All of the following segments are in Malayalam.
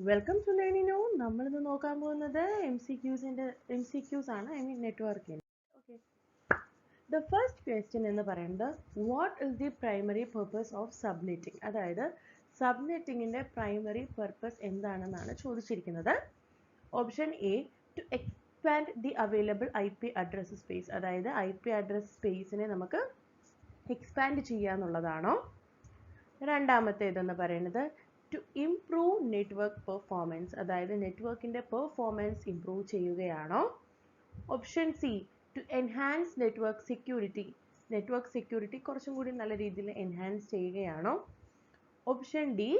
Welcome to Learnino. നമ്മൾ ഇന്ന് നോക്കാൻ പോകുന്നത് MCQs ആണ്. I mean networking. Okay. The first question എന്ന് പറയുന്നത് what is the primary purpose of subnetting? അതായത് subnettingന്റെ primary purpose എന്താണെന്നാണ് ചോദിച്ചിരിക്കുന്നത്. Option A, to expand the available IP address space. അതായത് IP address spaceനെ നമുക്ക് expand ചെയ്യാന്നുള്ളതാണോ? രണ്ടാമത്തേതെന്ന് പറയുന്നത് to improve network performance, അതായത് നെറ്റ്വർക്കിന്റെ പെർഫോമൻസ് ഇംപ്രൂവ് ചെയ്യുകയാണോ? Option C, to enhance network security, network security കുറച്ചും കൂടി നല്ല രീതിയിൽ എൻഹാൻസ് ചെയ്യുകയാണോ? Option D,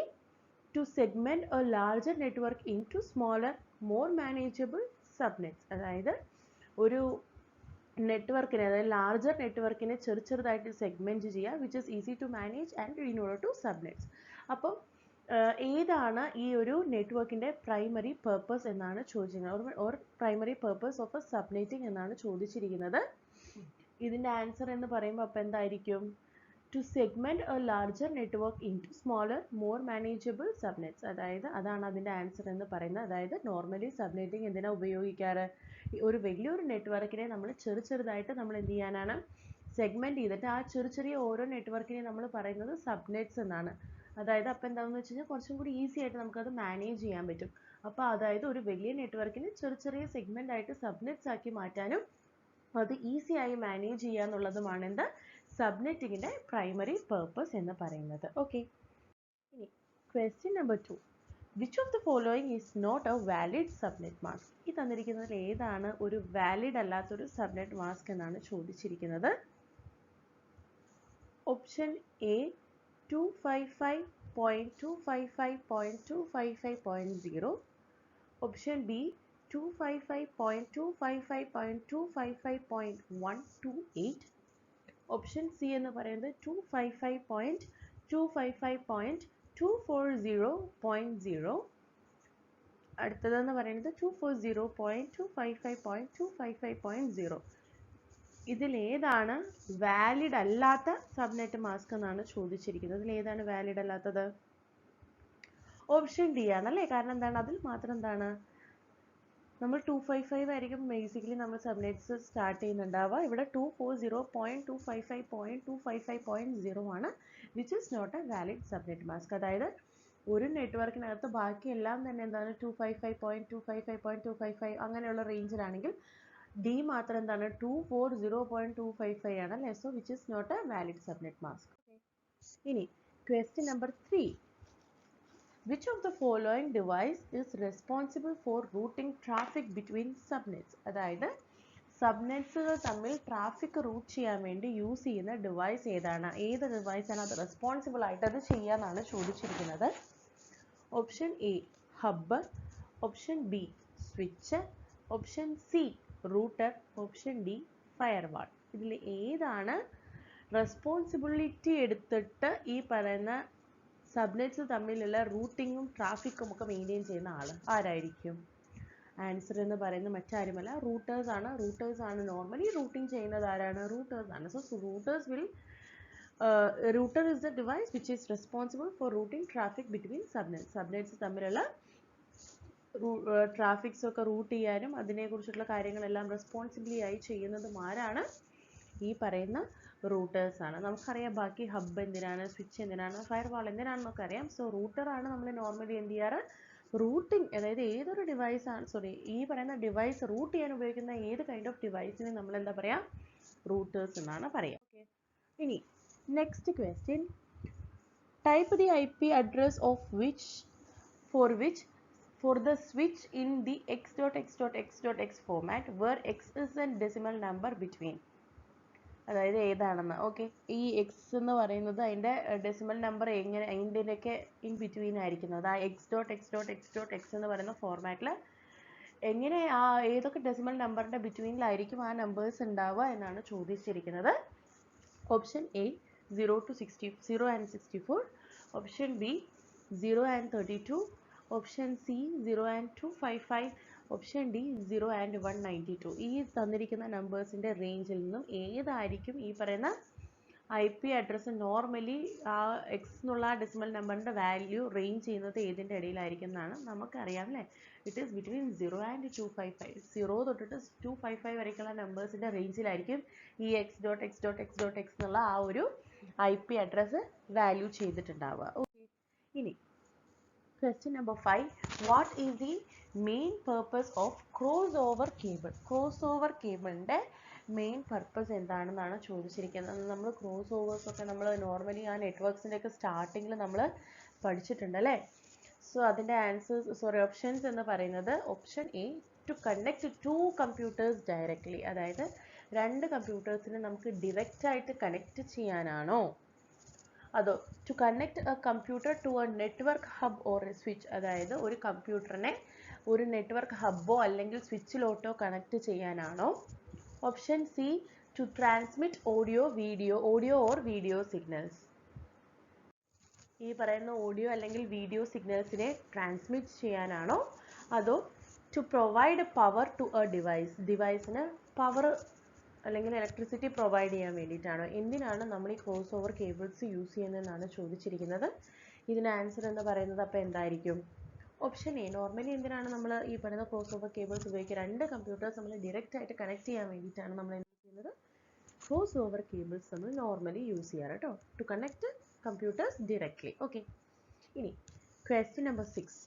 to segment a larger network into smaller more manageable subnets, അതായത് ഒരു നെറ്റ്വർക്കിനെ അതായത് ലാർജർ നെറ്റ്വർക്കിനെ ചെറുതായിട്ട് സെഗ്മെന്റ് ചെയ്യുക which is easy to manage and in order to subnets. അപ്പോൾ ഏതാണ് ഈ ഒരു നെറ്റ്വർക്കിന്റെ പ്രൈമറി പർപ്പസ് എന്നാണ് ചോദിച്ചിരിക്കുന്നത്, or primary purpose of a subnetting എന്നാണ് ചോദിച്ചിരിക്കുന്നത്. ഇതിന്റെ ആൻസർ എന്ന് പറയുമ്പോൾ അപ്പോൾ എന്തായിരിക്കും? To segment a larger network into smaller more manageable subnets, അതായത് അതാണ് അതിന്റെ ആൻസർ എന്ന് പറയുന്നത്. അതായത് നോർമലി സബ്നെറ്റിംഗ് എന്തിനാ ഉപയോഗിക്കാറ്? ഒരു വലിയൊരു നെറ്റ്വർക്കിനെ നമ്മൾ ചെറുതായിട്ട് നമ്മൾ എന്ത് ചെയ്യാനാണ്? സെഗ്മെന്റ് ചെയ്തിട്ട് ആ ചെറിയ ഓരോ നെറ്റ്വർക്കിനെ നമ്മൾ പറയുന്നത് സബ്നെറ്റ്സ് എന്നാണ്. അതായത് അപ്പോൾ എന്താണെന്ന് വെച്ച് കഴിഞ്ഞാൽ കുറച്ചും കൂടി ഈസി ആയിട്ട് നമുക്കത് മാനേജ് ചെയ്യാൻ പറ്റും. അപ്പോൾ അതായത് ഒരു വലിയ നെറ്റ്വർക്കിനെ ചെറിയ സെഗ്മെന്റ് ആയിട്ട് സബ്നെറ്റ്സ് ആക്കി മാറ്റാനും അത് ഈസി ആയി മാനേജ് ചെയ്യാന്നുള്ളതുമാണ് എന്ത്? സബ്നെറ്റിങ്ങിന്റെ പ്രൈമറി പർപ്പസ് എന്ന് പറയുന്നത്. ഓക്കെ, ഇനി question number 2, which of the following is not a valid subnet mask? ഈ തന്നിരിക്കുന്നതിൽ ഏതാണ് ഒരു വാലിഡ് അല്ലാത്തൊരു സബ്നെറ്റ് മാസ്ക് എന്നാണ് ചോദിച്ചിരിക്കുന്നത്. Option A 255.255.255.0, option B 255.255.255.128, option C എന്ന് പറയുന്നത് 255.255.240.0, അടുത്തതെന്ന് പറയുന്നത് 240.255.255.0. ഇതിൽ ഏതാണ് വാലിഡ് അല്ലാത്ത സബ്നെറ്റ് മാസ്ക് എന്നാണ് ചോദിച്ചിരിക്കുന്നത്. ഇതിൽ ഏതാണ് വാലിഡ് അല്ലാത്തത്? ഓപ്ഷൻ ഡി ആണല്ലേ. കാരണം എന്താണ്? അതിൽ മാത്രം എന്താണ്, നമ്മൾ 255 ആയിരിക്കും ബേസിക്കലി നമ്മൾ സബ്നെറ്റ്സ് സ്റ്റാർട്ട് ചെയ്യുന്നുണ്ടാവുക. ഇവിടെ 240.255.255.0 ആണ് which is not a valid subnet mask. അതായത് ഒരു നെറ്റ്വർക്കിനകത്ത് ബാക്കിയെല്ലാം തന്നെ എന്താണ് 255.255.255 അങ്ങനെയുള്ള റേഞ്ചിലാണെങ്കിൽ ഡി മാത്രം എന്താണ് 240.255 ആണ് അല്ലേ. So which is not a valid subnet mask. ഇനി question number 3, which of the following device is responsible for routing traffic between subnets? അതായത് സബ്നെറ്റ്സുകൾ തമ്മിൽ ട്രാഫിക് റൂട്ട് ചെയ്യാൻ വേണ്ടി യൂസ് ചെയ്യുന്ന ഡിവൈസ് ഏതാണ്? ഏത് ഡിവൈസ് ആണ് അത് റെസ്പോൺസിബിൾ ആയിട്ട് അത് ചെയ്യാന്നാണ് ചോദിച്ചിരിക്കുന്നത്. Option A hub, option B switch, option C router, option D firewall. ഇതിൽ ഏതാണ് റെസ്പോൺസിബിലിറ്റി എടുത്തിട്ട് ഈ പറയുന്ന സബ്നെറ്റ്സ് തമ്മിലുള്ള റൂട്ടിങ്ങും ട്രാഫിക്കും ഒക്കെ മെയിൻറ്റെയിൻ ചെയ്യുന്ന ആൾ ആരായിരിക്കും? ആൻസർ എന്ന് പറയുന്നത് മറ്റാരുമല്ല, റൂട്ടേഴ്സ് ആണ്. റൂട്ടേഴ്സ് ആണ് നോർമലി റൂട്ടിങ് ചെയ്യുന്നത്. ആരാണ്? റൂട്ടേഴ്സ് ആണ്. So routers will router is the device which is responsible for routing traffic between subnets. Subnets തമ്മിലുള്ള ട്രാഫിക്സ് ഒക്കെ റൂട്ട് ചെയ്യാനും അതിനെക്കുറിച്ചുള്ള കാര്യങ്ങളെല്ലാം റെസ്പോൺസിബിളി ആയി ചെയ്യുന്നതും ആരാണ്? ഈ പറയുന്ന റൂട്ടേഴ്സ് ആണ്. നമുക്കറിയാം ബാക്കി ഹബ്ബ് എന്തിനാണ്, സ്വിച്ച് എന്തിനാണ്, ഫയർവാൾ എന്തിനാണെന്നൊക്കെ അറിയാം. സോ റൂട്ടർ ആണ് നമ്മൾ നോർമലി എന്ത് ചെയ്യാറ്? റൂട്ടിംഗ്, അതായത് ഏതൊരു ഡിവൈസ് ആണ് ഈ പറയുന്ന ഡിവൈസ് റൂട്ട് ചെയ്യാൻ ഉപയോഗിക്കുന്ന ഏത് കൈൻഡ് ഓഫ് ഡിവൈസിനെ നമ്മൾ എന്താ പറയാ? റൂട്ടേഴ്സ് എന്നാണ് പറയാം. ഇനി next question, type the IP address of which for the switch in the x.x.x.x format where x is a decimal number between. അതായത് ഏതാണെന്ന്. ഓക്കെ, ഈ എക്സ് എന്ന് പറയുന്നത് അതിൻ്റെ ഡെസിമൽ നമ്പർ എങ്ങനെ അതിൻ്റെയൊക്കെ ഇൻ ബിറ്റ്വീൻ ആയിരിക്കുന്നത്. ആ x.x.x.x എന്ന് പറയുന്ന ഫോർമാറ്റിൽ എങ്ങനെ ആ ഏതൊക്കെ ഡെസിമൽ നമ്പറിൻ്റെ ബിറ്റ്വീനിലായിരിക്കും ആ നമ്പേഴ്സ് ഉണ്ടാവുക എന്നാണ് ചോദിച്ചിരിക്കുന്നത്. Option A 0 and 64, option B 0 and 32, option C 0 and 255, option D 0 and 192. ഈ തന്നിരിക്കുന്ന നമ്പേഴ്സിൻ്റെ റേഞ്ചിൽ നിന്നും ഏതായിരിക്കും ഈ പറയുന്ന IP അഡ്രസ്സ് നോർമലി ആ എക്സ് എന്നുള്ള ഡെസിമൽ നമ്പറിൻ്റെ വാല്യൂ റേഞ്ച് ചെയ്യുന്നത് ഏതിൻ്റെ ഇടയിലായിരിക്കും എന്നാണ് നമുക്കറിയാം അല്ലേ. It is between 0 and 255. 0 തൊട്ടിട്ട് 255 വരേക്കുള്ള നമ്പേഴ്സിൻ്റെ റേഞ്ചിലായിരിക്കും ഈ x.x.x.x എന്നുള്ള ആ ഒരു IP അഡ്രസ്സ് വാല്യൂ ചെയ്തിട്ടുണ്ടാവുക. ഓക്കെ, ഇനി question number 5. What is the main purpose of crossover cable? Crossover cableന്റെ മെയിൻ പർപ്പസ് എന്താണെന്നാണ് ചോദിച്ചിരിക്കുന്നത്. നമ്മൾ ക്രോസ് ഓവേഴ്സ് ഒക്കെ നമ്മൾ നോർമലി ആ നെറ്റ്വർക്സിൻ്റെ ഒക്കെ സ്റ്റാർട്ടിങ്ങിൽ നമ്മൾ പഠിച്ചിട്ടുണ്ട് അല്ലേ. സോ അതിൻ്റെ ഓപ്ഷൻസ് എന്ന് പറയുന്നത് option A, to connect two computers directly, അതായത് രണ്ട് കമ്പ്യൂട്ടേഴ്സിനെ നമുക്ക് ഡിറക്റ്റ് ആയിട്ട് കണക്ട് ചെയ്യാനാണോ, അതോ to connect a computer to a network hub or a switch, അതായത് ഒരു കമ്പ്യൂട്ടറിനെ ഒരു നെറ്റ്വർക്ക് ഹബ്ബോ അല്ലെങ്കിൽ സ്വിച്ചിലോട്ടോ കണക്ട് ചെയ്യാനാണോ. Option C, to transmit audio or video signals, ഈ പറയുന്ന ഓഡിയോ അല്ലെങ്കിൽ വീഡിയോ സിഗ്നൽസിനെ ട്രാൻസ്മിറ്റ് ചെയ്യാനാണോ, അതോ to provide power to a ഡിവൈസിന് പവർ അല്ലെങ്കിൽ ഇലക്ട്രിസിറ്റി പ്രൊവൈഡ് ചെയ്യാൻ വേണ്ടിയിട്ടാണോ, എന്തിനാണ് നമ്മൾ ഈ ക്രോസ് ഓവർ കേബിൾസ് യൂസ് ചെയ്യുന്നതെന്നാണ് ചോദിച്ചിരിക്കുന്നത്. ഇതിന് ആൻസർ എന്ന് പറയുന്നത് അപ്പോൾ എന്തായിരിക്കും? ഓപ്ഷൻ എ, നോർമലി എന്തിനാണ് നമ്മൾ ഈ പറയുന്ന ക്രോസ് ഓവർ കേബിൾസ് ഉപയോഗിക്കുക, രണ്ട് കമ്പ്യൂട്ടേഴ്സ് നമ്മൾ ഡയറക്റ്റ് ആയിട്ട് കണക്ട് ചെയ്യാൻ വേണ്ടിയിട്ടാണ് നമ്മൾ എന്ത് ചെയ്യുന്നത്, ക്രോസ് ഓവർ കേബിൾസ് നമ്മൾ നോർമലി യൂസ് ചെയ്യാറ് കേട്ടോ, to connect computers directly. Okay, ഇനി question number 6.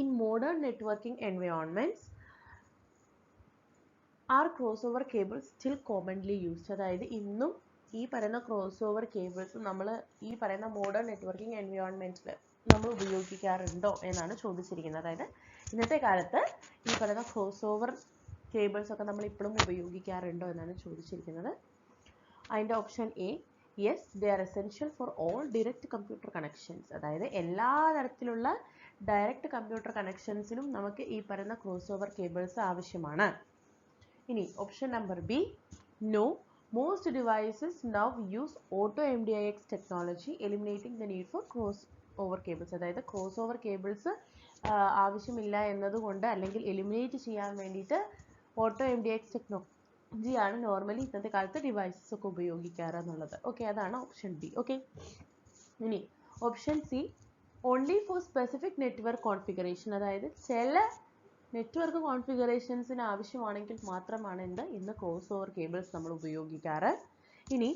In modern networking environments are cross over cables still commonly used, അതായത് ഇന്നും ഈ പറയുന്ന ക്രോസ് ഓവർ കേബിൾസ് നമ്മൾ ഈ പറയുന്ന മോഡേൺ നെറ്റ്വർക്കിംഗ് എൻവയോൺമെന്റിൽ നമ്മൾ ഉപയോഗിക്കാറുണ്ടോ എന്നാണ് ചോദിച്ചിരിക്കുന്നത്. അതായത് ഇന്നത്തെ കാലത്ത് ഈ പറയുന്ന ക്രോസ് ഓവർ കേബിൾസ് ഒക്കെ നമ്മൾ ഇപ്പോഴും ഉപയോഗിക്കാറുണ്ടോ എന്നാണ് ചോദിച്ചിരിക്കുന്നത്. അതിൻ്റെ option A, yes, they are essential for all direct computer connections, അതായത് എല്ലാ തരത്തിലുള്ള ഡയറക്റ്റ് കമ്പ്യൂട്ടർ കണക്ഷൻസിനും നമുക്ക് ഈ പറയുന്ന ക്രോസ് ഓവർ കേബിൾസ് ആവശ്യമാണ്. ഇനി option number B, no, most devices now use auto MDIX technology eliminating the need for cross over cables, അതായത് ക്രോസ് ഓവർ കേബിൾസ് ആവശ്യമില്ല എന്നതുകൊണ്ട് അല്ലെങ്കിൽ എലിമിനേറ്റ് ചെയ്യാൻ വേണ്ടിയിട്ട് ഓട്ടോ MDIX ടെക്നോളജിയാണ് നോർമലി ഇന്നത്തെ കാലത്ത് ഡിവൈസസ് ഒക്കെ ഉപയോഗിക്കാറ് എന്നുള്ളത്. ഓക്കെ, അതാണ് ഓപ്ഷൻ ബി. ഓക്കെ, ഇനി option C, only four specific network configuration, അതായത് ചില നെറ്റ്വർക്ക് കോൺഫിഗറേഷൻസിന് ആവശ്യമാണെങ്കിൽ മാത്രമാണ് ഇന്ന് ക്രോസ് ഓവർ കേബിൾസ് നമ്മൾ ഉപയോഗിക്കാറ്. ഇനി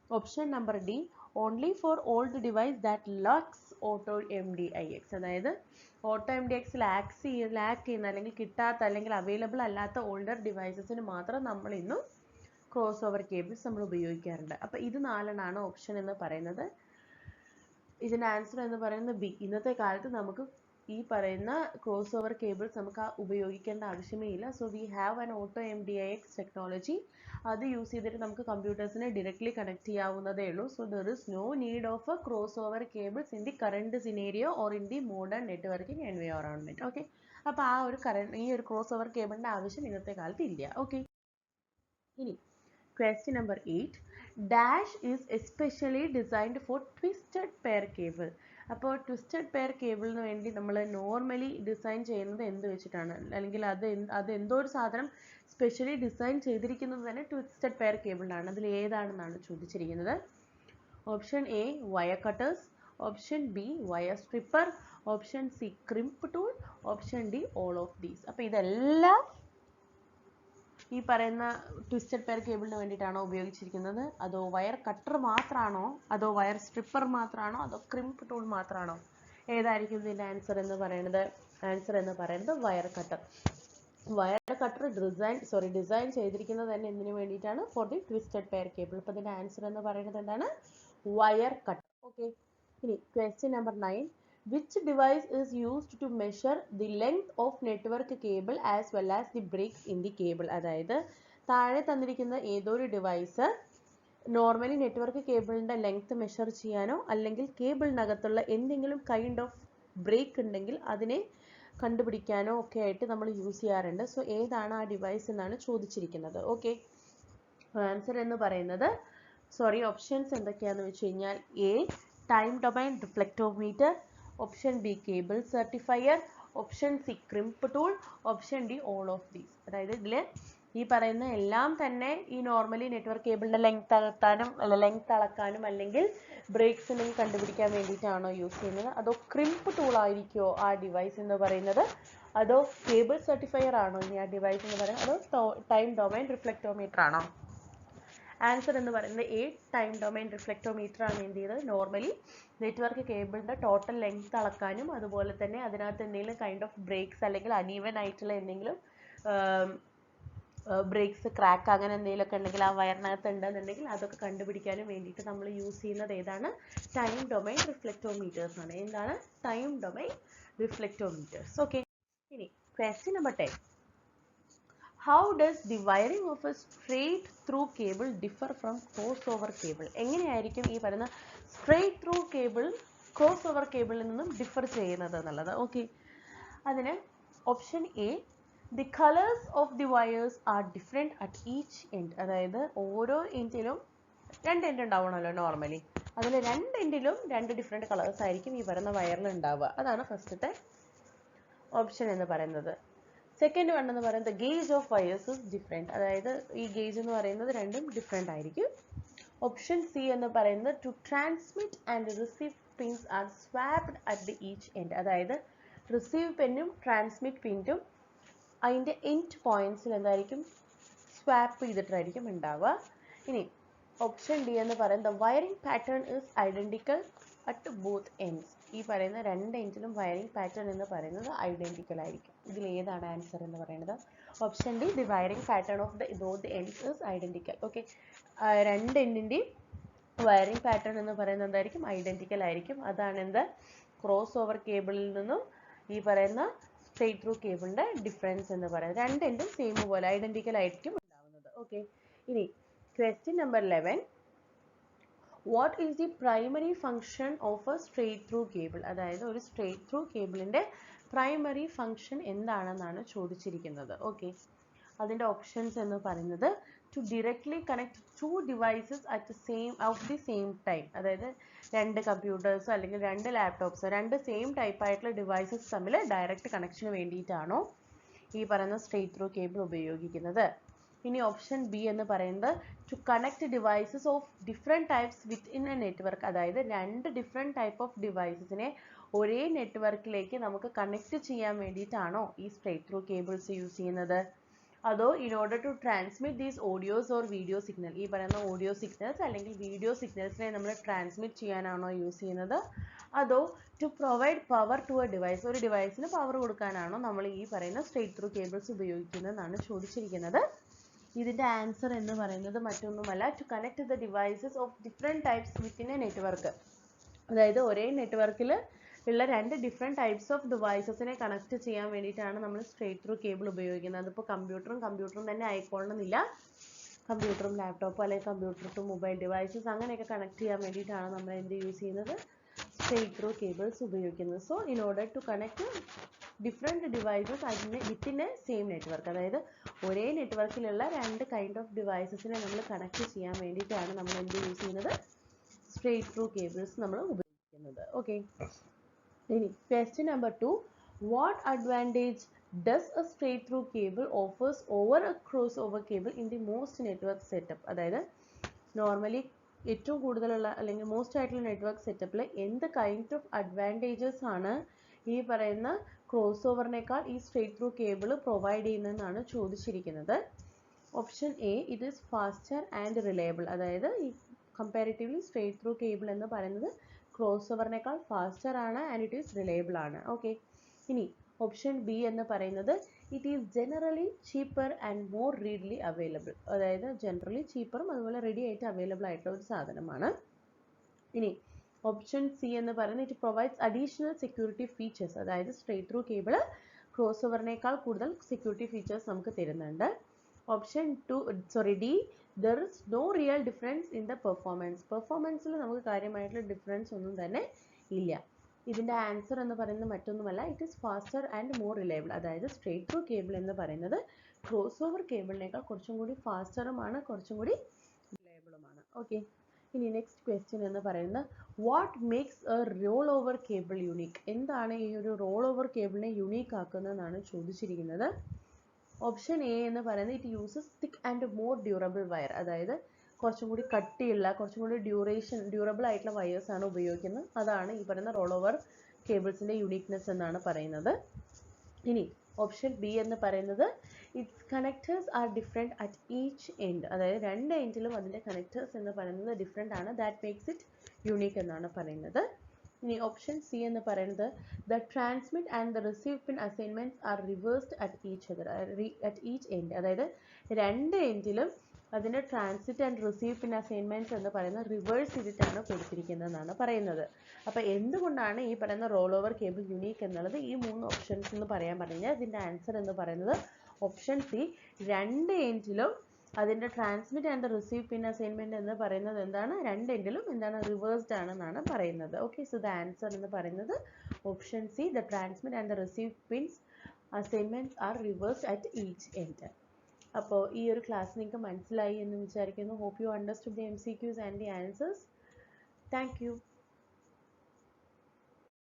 option number D, only for old device that lacks auto MDIX, അതായത് ഓട്ടോ MDIX ലാക്ക് ചെയ്യുന്ന അല്ലെങ്കിൽ കിട്ടാത്ത അല്ലെങ്കിൽ അവൈലബിൾ അല്ലാത്ത ഓൾഡർ ഡിവൈസസിന് മാത്രം നമ്മൾ ഇന്നും ക്രോസ് ഓവർ കേബിൾസ് നമ്മൾ ഉപയോഗിക്കാറുണ്ട്. അപ്പോൾ ഇത് 4 ഓപ്ഷൻ എന്ന് പറയുന്നത്. ഇതിൻ്റെ ആൻസർ എന്ന് പറയുന്നത് ബി, ഇന്നത്തെ കാലത്ത് നമുക്ക് ഈ പറയുന്ന ക്രോസ് ഓവർ കേബിൾസ് നമുക്ക് ഉപയോഗിക്കേണ്ട ആവശ്യമേ ഇല്ല. So we have an auto MDIX technology, അത് യൂസ് ചെയ്തിട്ട് നമുക്ക് കമ്പ്യൂട്ടേഴ്സിനെ ഡയറക്ട്ലി കണക്ട് ചെയ്യാവുന്നതേ ഉള്ളൂ. So there is no need of a cross over cables in the current scenario or in the modern networking environment. Okay, അപ്പോൾ ഈ ഒരു ക്രോസ് ഓവർ കേബിളിൻ്റെ ആവശ്യം ഇന്നത്തെ കാലത്ത് ഇല്ല. ഓക്കെ, ഇനി question number 8. Dash is especially designed for twisted pair cable, അപ്പോൾ ട്വിസ്റ്റഡ് പെയർ കേബിളിന് വേണ്ടി നമ്മൾ നോർമലി ഡിസൈൻ ചെയ്യുന്നത് എന്ത് വെച്ചിട്ടാണ്, അല്ലെങ്കിൽ അത് എന്തോ ഒരു സാധനം സ്പെഷ്യലി ഡിസൈൻ ചെയ്തിരിക്കുന്നത് തന്നെ ട്വിസ്റ്റഡ് പെയർ കേബിളിലാണ്. അതിൽ ഏതാണെന്നാണ് ചോദിച്ചിരിക്കുന്നത്. Option A, wire cutters, option B, wire stripper, option C, crimp tool, option D, all of these. അപ്പോൾ ഇതെല്ലാം ഈ പറയുന്ന ട്വിസ്റ്റഡ് പെയർ കേബിളിന് വേണ്ടിയിട്ടാണോ ഉപയോഗിച്ചിരിക്കുന്നത്, അതോ വയർ കട്ടർ മാത്രമാണോ, അതോ വയർ സ്ട്രിപ്പർ മാത്രമാണോ, അതോ ക്രിംപ് ടൂൾ മാത്രമാണോ, ഏതായിരിക്കും ഇതിൻ്റെ ആൻസർ എന്ന് പറയുന്നത് wire cutter. Wire cutter design ചെയ്തിരിക്കുന്നത് തന്നെ എന്തിനു വേണ്ടിയിട്ടാണ്, for the twisted pair cable. അപ്പോൾ ഇതിൻ്റെ ആൻസർ എന്ന് പറയുന്നത് എന്താണ്, വയർ കട്ടർ. ഓക്കെ, ഇനി question number 9. Which device is used to measure the length of network cable as well as the breaks in the cable, അതായത് താഴെ തന്നിരിക്കുന്ന ഏതൊരു ഡിവൈസ് നോർമലി നെറ്റ്വർക്ക് കേബിളിൻ്റെ ലെങ്ത് മെഷർ ചെയ്യാനോ അല്ലെങ്കിൽ കേബിളിനകത്തുള്ള എന്തെങ്കിലും കൈൻഡ് ഓഫ് ബ്രേക്ക് ഉണ്ടെങ്കിൽ അതിനെ കണ്ടുപിടിക്കാനോ ഒക്കെ ആയിട്ട് നമ്മൾ യൂസ് ചെയ്യാറുണ്ട്. സോ ഏതാണ് ആ ഡിവൈസ് എന്നാണ് ചോദിച്ചിരിക്കുന്നത്. ഓക്കെ, ആൻസർ എന്ന് പറയുന്നത് ഓപ്ഷൻസ് എന്തൊക്കെയാണെന്ന് വെച്ച് കഴിഞ്ഞാൽ A, time domain reflectometer, option B, cable certifier, option C, crimp tool, option D, all of these. അതായത് ഇതിൽ ഈ പറയുന്ന എല്ലാം തന്നെ ഈ നോർമലി നെറ്റ്വർക്ക് കേബിളിൻ്റെ ലെങ്ത് അളക്കാനും അല്ലെങ്കിൽ ബ്രേക്സ് ഉണ്ടെങ്കിൽ കണ്ടുപിടിക്കാൻ വേണ്ടിയിട്ടാണോ യൂസ് ചെയ്യുന്നത്, അതോ ക്രിംപ് ടൂൾ ആയിരിക്കുമോ ആ ഡിവൈസ് എന്ന് പറയുന്നത്, അതോ കേബിൾ സർട്ടിഫയർ ആണോ ഇനി ആ ഡിവൈസ് എന്ന് പറയുന്നത്, അതോ ടൈം ഡൊമൈൻ റിഫ്ലക്ടോമീറ്റർ ആണോ? ആൻസർ എന്ന് പറയുന്നത് എ, ടൈം ഡൊമൈൻ റിഫ്ലക്ടോമീറ്റർ ആണ് എന്ത് ചെയ്തത് നോർമലി നെറ്റ്വർക്ക് കേബിളിൻ്റെ ടോട്ടൽ ലെങ്ത് അളക്കാനും അതുപോലെ തന്നെ അതിനകത്ത് എന്തെങ്കിലും കൈൻഡ് ഓഫ് ബ്രേക്സ് അല്ലെങ്കിൽ അൺഈവൻ ആയിട്ടുള്ള എന്തെങ്കിലും ബ്രേക്സ് ക്രാക്ക് അങ്ങനെ എന്തെങ്കിലുമൊക്കെ ഉണ്ടെങ്കിൽ ആ വയറിനകത്ത് ഉണ്ടെന്നുണ്ടെങ്കിൽ അതൊക്കെ കണ്ടുപിടിക്കാനും വേണ്ടിയിട്ട് നമ്മൾ യൂസ് ചെയ്യുന്നത് ഏതാണ്? ടൈം ഡൊമൈൻ റിഫ്ലക്ടോമീറ്റേഴ്സ് ആണ്. എന്താണ്? Time domain reflectometers. ഓക്കെ, ഇനി question number 10. How does the wiring of a straight through cable differ from crossover cable? എങ്ങനെയായിരിക്കും ഈ പറയുന്ന straight through cable crossover cable നിന്നും ഡിഫർ ചെയ്യുന്നത് എന്നുള്ളത്? ഓക്കെ, അതിന് option A, the colors of the wires are different at each end. അതായത് ഓരോ എൻഡിലും രണ്ട് എൻഡ് ഉണ്ടാവണമല്ലോ നോർമലി, അതിൽ രണ്ട് എൻഡിലും രണ്ട് ഡിഫറെൻറ്റ് കളേഴ്സ് ആയിരിക്കും ഈ പറയുന്ന വയറിൽ ഉണ്ടാവുക. അതാണ് ഫസ്റ്റത്തെ ഓപ്ഷൻ എന്ന് പറയുന്നത്. സെക്കൻഡ് വൺ എന്ന് പറയുന്നത് gauge of wires is different, അതായത് ഈ ഗേജ് എന്ന് പറയുന്നത് രണ്ടും ഡിഫറെൻ്റ് ആയിരിക്കും. ഓപ്ഷൻ സി എന്ന് പറയുന്നത് to transmit and receive pins are swapped at the each end, അതായത് റിസീവ് പിന്നും ട്രാൻസ്മിറ്റ് പിന്നും അതിൻ്റെ എൻഡ് പോയിന്റ്സിൽ എന്തായിരിക്കും സ്വാപ്പ് ചെയ്തിട്ടായിരിക്കും ഉണ്ടാവുക. ഇനി ഓപ്ഷൻ ഡി എന്ന് പറയുന്നത് wiring pattern is identical at both ends, ഈ പറയുന്ന രണ്ട് എൻഡിലും വയറിംഗ് പാറ്റേൺ എന്ന് പറയുന്നത് ഐഡൻറ്റിക്കൽ ആയിരിക്കും. ഇതിൽ ഏതാണ് ആൻസർ എന്ന് പറയുന്നത്? Option D, the wiring pattern of the both ends is identical. Okay, രണ്ട് എൻഡിൻ്റെയും വയറിംഗ് പാറ്റേൺ എന്ന് പറയുന്നത് എന്തായിരിക്കും? ഐഡൻറ്റിക്കൽ ആയിരിക്കും. അതാണ് എന്ത് ക്രോസ് ഓവർ കേബിളിൽ നിന്നും ഈ പറയുന്ന സ്ട്രെയിറ്റ് ത്രൂ കേബിളിൻ്റെ ഡിഫറൻസ് എന്ന് പറയുന്നത്. രണ്ട് എൻഡും സെയിം പോലെ ഐഡൻറ്റിക്കൽ ആയിരിക്കും ഉണ്ടാവുന്നത്. ഓക്കെ, ഇനി question number 11. What is the primary function of a straight through cable? അതായത് ഒരു straight through കേബിളിൻ്റെ പ്രൈമറി ഫങ്ഷൻ എന്താണെന്നാണ് ചോദിച്ചിരിക്കുന്നത്. ഓക്കെ, അതിൻ്റെ ഓപ്ഷൻസ് എന്ന് പറയുന്നത് to directly connect two devices at the same time, അതായത് രണ്ട് കമ്പ്യൂട്ടേഴ്സോ അല്ലെങ്കിൽ രണ്ട് ലാപ്ടോപ്സോ രണ്ട് സെയിം ടൈപ്പ് ആയിട്ടുള്ള ഡിവൈസസ് തമ്മിൽ ഡയറക്റ്റ് കണക്ഷന് വേണ്ടിയിട്ടാണോ ഈ പറയുന്ന സ്ട്രെയിറ്റ് ത്രൂ കേബിൾ ഉപയോഗിക്കുന്നത്? ഇനി ഓപ്ഷൻ ബി എന്ന് പറയുന്നത് to connect devices of different types within a network, അതായത് രണ്ട് ഡിഫറെൻറ്റ് ടൈപ്പ് ഓഫ് ഡിവൈസസിനെ ഒരേ നെറ്റ്വർക്കിലേക്ക് നമുക്ക് കണക്ട് ചെയ്യാൻ വേണ്ടിയിട്ടാണോ ഈ സ്ട്രെയിറ്റ് ത്രൂ കേബിൾസ് യൂസ് ചെയ്യുന്നത്? അതോ in order to transmit these audios or video signal, ഈ പറയുന്ന ഓഡിയോ സിഗ്നൽസ് അല്ലെങ്കിൽ വീഡിയോ സിഗ്നൽസിനെ നമ്മൾ ട്രാൻസ്മിറ്റ് ചെയ്യാനാണോ യൂസ് ചെയ്യുന്നത്? അതോ to provide power to a device, ഒരു ഡിവൈസിന് പവർ കൊടുക്കാനാണോ നമ്മൾ ഈ പറയുന്ന സ്ട്രെയിറ്റ് ത്രൂ കേബിൾസ് ഉപയോഗിക്കുന്നതെന്നാണ് ചോദിച്ചിരിക്കുന്നത്. ഇതിൻ്റെ ആൻസർ എന്ന് പറയുന്നത് മറ്റൊന്നുമല്ല, to connect the devices of different types within a network, അതായത് ഒരേ നെറ്റ്വർക്കിൽ ഉള്ള രണ്ട് ഡിഫറെൻറ്റ് ടൈപ്സ് ഓഫ് ഡിവൈസസിനെ കണക്ട് ചെയ്യാൻ വേണ്ടിയിട്ടാണ് നമ്മൾ സ്ട്രെയിറ്റ് ത്രൂ കേബിൾ ഉപയോഗിക്കുന്നത്. അതിപ്പോൾ കമ്പ്യൂട്ടറും തന്നെ ആയിക്കൊള്ളണമെന്നില്ല, കമ്പ്യൂട്ടറും ലാപ്ടോപ്പും അല്ലെങ്കിൽ കമ്പ്യൂട്ടർ ടു മൊബൈൽ ഡിവൈസസ് അങ്ങനെയൊക്കെ കണക്ട് ചെയ്യാൻ വേണ്ടിയിട്ടാണ് നമ്മൾ എന്ത് യൂസ് ചെയ്യുന്നത്? സ്ട്രെയിറ്റ് ത്രൂ കേബിൾസ് ഉപയോഗിക്കുന്നത്. So in order to connect different devices within a same network, അതായത് ഒരേ നെറ്റ്വർക്കിലുള്ള രണ്ട് കൈൻഡ് ഓഫ് ഡിവൈസസിനെ നമ്മൾ കണക്ട് ചെയ്യാൻ വേണ്ടിയിട്ടാണ് നമ്മൾ എന്ത് യൂസ് ചെയ്യുന്നത്? സ്ട്രെയിറ്റ് ത്രൂ കേബിൾസ് നമ്മൾ ഉപയോഗിക്കുന്നത്. ഓക്കെ, ഇനി question number 2. What advantage does A straight through cable offers over A cross over cable in the most network setup? അതായത് നോർമലി ഏറ്റവും കൂടുതലുള്ള അല്ലെങ്കിൽ മോസ്റ്റ് ആയിട്ടുള്ള നെറ്റ്വർക്ക് സെറ്റപ്പിൽ എന്ത് കൈൻഡ് ഓഫ് അഡ്വാൻറ്റേജസ് ആണ് ഈ പറയുന്ന ക്രോസ് ഓവറിനേക്കാൾ ഈ സ്ട്രെയിറ്റ് ത്രൂ കേബിൾ പ്രൊവൈഡ് ചെയ്യുന്നതെന്നാണ് ചോദിച്ചിരിക്കുന്നത്. Option A, it is faster and reliable, അതായത് ഈ കമ്പാരിറ്റീവ്ലി സ്ട്രെയിറ്റ് ത്രൂ കേബിൾ എന്ന് പറയുന്നത് ക്രോസ് ഓവറിനേക്കാൾ ഫാസ്റ്റർ ആണ് ആൻഡ് ഇറ്റ് ഈസ് റിലയബിൾ ആണ്. ഓക്കെ, ഇനി ഓപ്ഷൻ ബി എന്ന് പറയുന്നത് it is generally cheaper and more readily available, അതായത് ജനറലി ചീപ്പറും അതുപോലെ റെഡി ആയിട്ട് അവൈലബിൾ ആയിട്ടുള്ള ഒരു സാധനമാണ്. ഇനി ഓപ്ഷൻ സി എന്ന് പറയുന്നത് it provides additional security features, അതായത് സ്ട്രെയിറ്റ് ത്രൂ കേബിൾ ക്രോസ് ഓവറിനേക്കാൾ കൂടുതൽ സെക്യൂരിറ്റി ഫീച്ചേഴ്സ് നമുക്ക് തരുന്നുണ്ട്. Option D, there is no real difference in the പെർഫോമൻസിൽ നമുക്ക് കാര്യമായിട്ടുള്ള ഡിഫറൻസ് ഒന്നും തന്നെ ഇല്ല. ഇതിൻ്റെ ആൻസർ എന്ന് പറയുന്നത് മറ്റൊന്നുമല്ല, it is faster and more reliable, അതായത് സ്ട്രെയിറ്റ് ത്രൂ കേബിൾ എന്ന് പറയുന്നത് ക്രോസ് ഓവർ കേബിളിനേക്കാൾ കുറച്ചും കൂടി ഫാസ്റ്ററുമാണ്, കുറച്ചും കൂടി റിലയബിളുമാണ്. ഓക്കെ, ഇനി നെക്സ്റ്റ് ക്വസ്റ്റ്യൻ എന്ന് പറയുന്നത് what makes A roll over cable unique? എന്താണ് ഈ ഒരു റോൾ ഓവർ കേബിളിനെ യുണീക്ക് ആക്കുന്നതെന്നാണ് ചോദിച്ചിരിക്കുന്നത്. ഓപ്ഷൻ എ എന്ന് പറയുന്നത് it uses thick and more durable wire, അതായത് കുറച്ചും കൂടി കട്ടിയുള്ള കുറച്ചും കൂടി ഡ്യൂറബിൾ ആയിട്ടുള്ള വയേഴ്സ് ആണ് ഉപയോഗിക്കുന്നത്. അതാണ് ഈ പറയുന്ന റോൾ ഓവർ കേബിൾസിന്റെ യുണീക്നെസ് എന്നാണ് പറയുന്നത്. ഇനി ഓപ്ഷൻ ബി എന്ന് പറയുന്നത് it's connectors are different at each end, അതായത് രണ്ട് എൻഡിലും അതിൻ്റെ കണക്ടേഴ്സ് എന്ന് പറയുന്നത് ഡിഫറെൻ്റ് ആണ്, ദാറ്റ് മേക്സ് ഇറ്റ് യുണീക്ക് എന്നാണ് പറയുന്നത്. ഇനി ഓപ്ഷൻ സി എന്ന് പറയുന്നത് the transmit and the receive pin assignments are reversed at each end, അതായത് രണ്ട് എൻഡിലും അതിൻ്റെ transit and receive pin assignments എന്ന് പറയുന്നത് റിവേഴ്സ് ചെയ്തിട്ടാണ് കൊടുത്തിരിക്കുന്നതെന്നാണ് പറയുന്നത്. അപ്പോൾ എന്തുകൊണ്ടാണ് ഈ പറയുന്ന റോൾ ഓവർ കേബിൾ യുണീക്ക് എന്നുള്ളത് ഈ മൂന്ന് ഓപ്ഷൻസ് എന്ന് പറയാൻ പറഞ്ഞാൽ ഇതിൻ്റെ ആൻസർ എന്ന് പറയുന്നത് ഓപ്ഷൻ സി, രണ്ട് എൻഡിലും അതിൻ്റെ transmit and receive pin assignment എന്ന് പറയുന്നത് എന്താണ്, രണ്ട് എൻഡിലും എന്താണ് റിവേഴ്സ്ഡ് ആണെന്നാണ് പറയുന്നത്. ഓക്കെ, സോ ദ ആൻസർ എന്ന് പറയുന്നത് option C, the transmit and the receive pins assignments are reversed at each end. അപ്പോൾ ഈ ഒരു ക്ലാസ് നിങ്ങൾക്ക് മനസ്സിലായി എന്ന് വിചാരിക്കുന്നു. Hope you understood the MCQs and the answers. Thank U.